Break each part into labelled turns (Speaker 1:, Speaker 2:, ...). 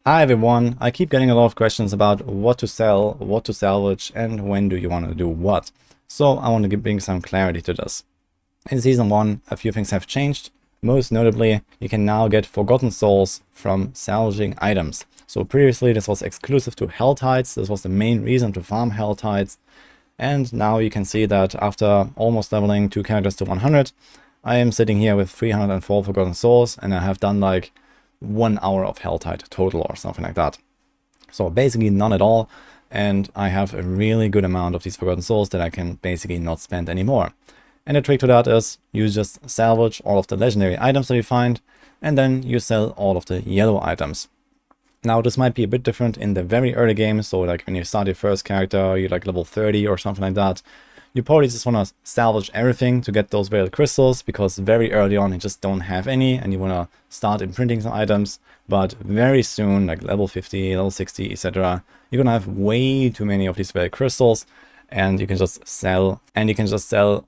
Speaker 1: Hi everyone, I keep getting a lot of questions about what to sell, what to salvage, and when do you want to do what. So I want to bring some clarity to this. In Season 1, a few things have changed. Most notably, you can now get Forgotten Souls from salvaging items. So previously this was exclusive to Hell Tides, this was the main reason to farm Hell Tides. And now you can see that after almost leveling 2 characters to 100, I am sitting here with 304 Forgotten Souls, and I have done like 1 hour of Helltide total or something like that. So basically none at all, and I have a really good amount of these Forgotten Souls that I can basically not spend anymore. And the trick to that is you just salvage all of the legendary items that you find, and then you sell all of the yellow items. Now this might be a bit different in the very early game, so like when you start your first character, you're like level 30 or something like that. You probably just want to salvage everything to get those veiled crystals, because very early on you just don't have any and you want to start imprinting some items. But very soon, like level 50, level 60, etc., you're going to have way too many of these veiled crystals, and you can just sell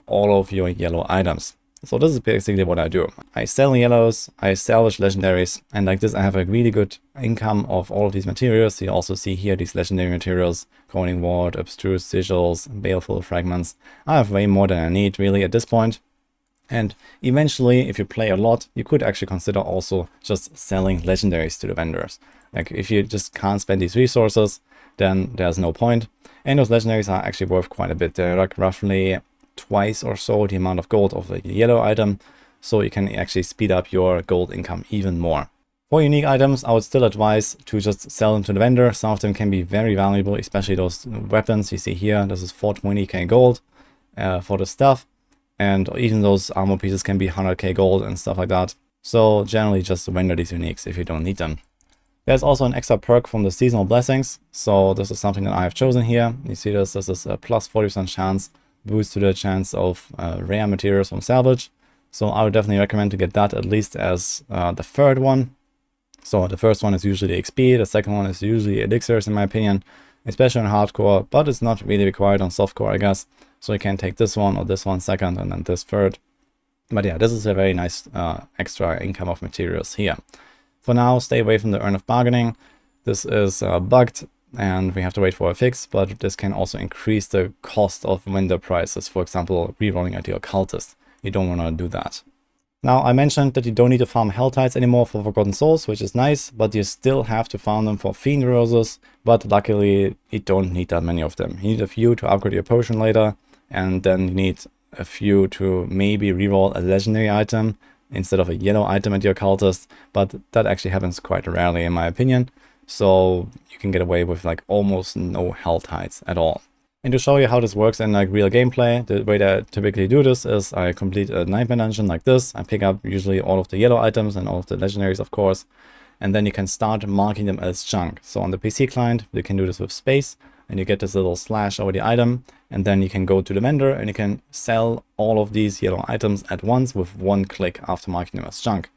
Speaker 1: all of your yellow items. So this is basically what I do. I sell yellows, I salvage legendaries, and like this I have a really good income of all of these materials. You also see here these legendary materials: Coning Ward, Abstruse Sigils, Baleful Fragments. I have way more than I need really at this point. And eventually, if you play a lot, you could actually consider also just selling legendaries to the vendors. Like if you just can't spend these resources, then there's no point. And those legendaries are actually worth quite a bit. They're like roughly twice or so the amount of gold of the yellow item, so you can actually speed up your gold income even more. For unique items, I would still advise to just sell them to the vendor. Some of them can be very valuable, especially those weapons you see here. This is 420k gold for the stuff, and even those armor pieces can be 100k gold and stuff like that. So generally just vendor these uniques if you don't need them. There's also an extra perk from the seasonal blessings, so this is something that I have chosen here. You see this is a plus 40% chance boost to the chance of rare materials from salvage. So I would definitely recommend to get that at least as the third one. So the first one is usually XP, the second one is usually elixirs in my opinion, especially on hardcore, but it's not really required on softcore, I guess. So you can take this one or this one second and then this third. But yeah, this is a very nice extra income of materials here. For now, stay away from the Urn of Bargaining. This is bugged, and we have to wait for a fix, but this can also increase the cost of vendor prices. For example, rerolling at your cultist. You don't want to do that. Now, I mentioned that you don't need to farm Hell Tides anymore for Forgotten Souls, which is nice, but you still have to farm them for Fiend Roses, but luckily you don't need that many of them. You need a few to upgrade your potion later, and then you need a few to maybe reroll a legendary item instead of a yellow item at your cultist, but that actually happens quite rarely in my opinion. So you can get away with like almost no Hell Tides at all. And to show you how this works in like real gameplay, the way that I typically do this is I complete a nightmare dungeon like this. I pick up usually all of the yellow items and all of the legendaries, of course, and then you can start marking them as junk. So on the PC client, you can do this with space, and you get this little slash over the item, and then you can go to the vendor and you can sell all of these yellow items at once with one click after marking them as junk.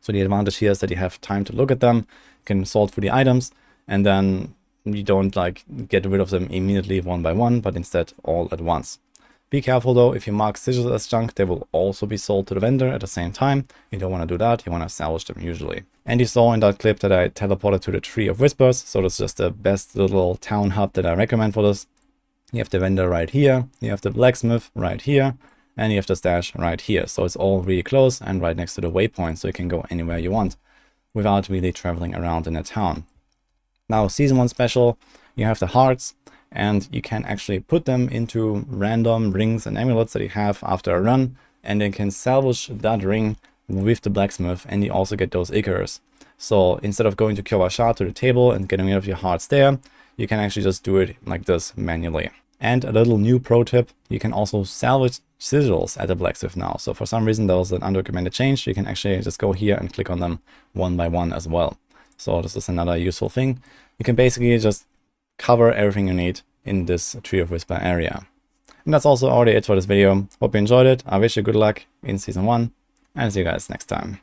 Speaker 1: So the advantage here is that you have time to look at them, you can sort through the items, and then you don't like get rid of them immediately one by one, but instead all at once. Be careful though, if you mark sigils as junk, they will also be sold to the vendor at the same time. You don't want to do that, you want to salvage them usually. And you saw in that clip that I teleported to the Tree of Whispers, so that's just the best little town hub that I recommend for this. You have the vendor right here, you have the blacksmith right here, and you have the stash right here. So it's all really close and right next to the waypoint, so you can go anywhere you want without really traveling around in a town. Now, Season 1 special, you have the hearts, and you can actually put them into random rings and amulets that you have after a run, and then can salvage that ring with the blacksmith, and you also get those Enquiries. So instead of going to Kyovashar to the table and getting rid of your hearts there, you can actually just do it like this manually. And a little new pro tip, you can also salvage sigils at the blacksmith now. So for some reason there was an undocumented change, you can actually just go here and click on them one by one as well. So this is another useful thing. You can basically just cover everything you need in this Tree of Whisper area. And that's also already it for this video. Hope you enjoyed it. I wish you good luck in Season 1, and see you guys next time.